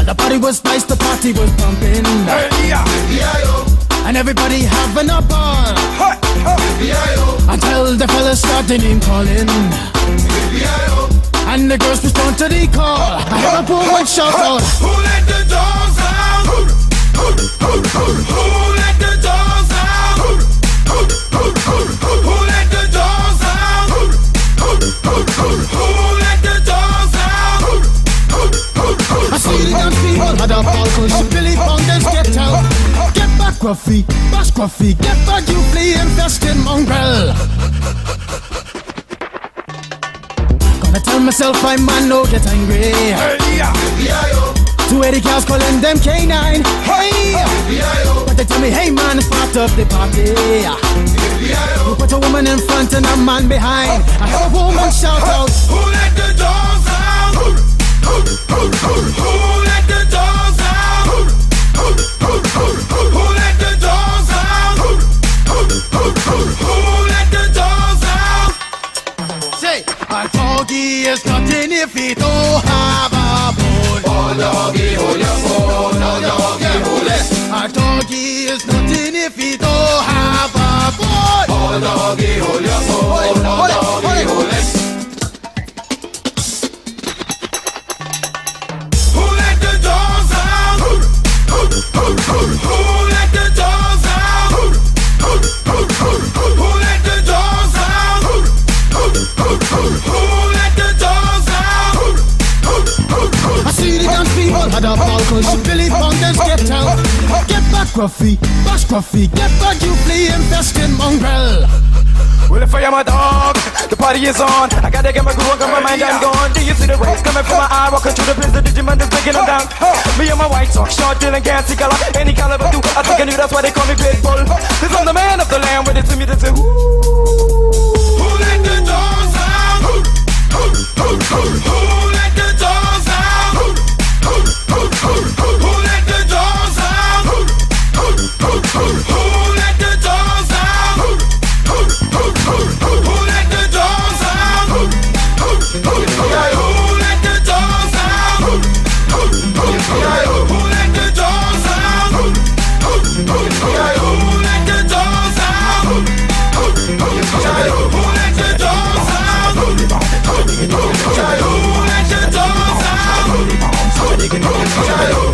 The party was nice, the party was pumping. And everybody having a ball. Until the fellas started name calling. And the girls respond to the call. I hear a woman shout out, who let the dogs out? Who let the dogs out? Who let the dogs out? Who let the dogs out? I see the young people had a ball push. Billy Fountains get out. Get back, Gruffy, bash Gruffy. Get back, you flea infested mongrel. Gonna tell myself I'm man, no get angry. 280 cows calling them K9. Hey, but they tell me, hey man, it's part of the party. You put a woman in front and a man behind. I hear a woman shout out, who let the dogs out? Who let the dogs out? Who let the dogs out? Who let the dogs out? say, a doggy is nothing if he don't have a bone. Oh doggy, hold your bone. Oh doggy, hold it. A doggy is nothing if he don't have a bone. Oh doggy, hold your bone. Oh doggy, hold it. Who let the dogs out? Who let the dogs out? Who let the dogs out? Who let the dogs out? I see the young people had a ball push. Billy Fountains get out. Get back, Gruffy, bash Gruffy. Get back, you flea infested mongrel. Well, if I am a dog, the party is on. I gotta get my groove on, got my mind, I'm gone. Do you see the rays coming from my eye? Walking through the prison, Digimon is breaking them down. Me and my white talk, short, dealing, gassy color. Any caliber do, I think I knew that's why they call me Pitbull. Cause I'm the man of the land, with it to me, they say, Who let the dogs out? Who let the dogs out? Who let the dogs out? Who let the dogs out? Who let the dogs out? Who let the dogs out? Who let the dogs out? Who let the dogs out? Who let the dogs out? Who let the dogs out?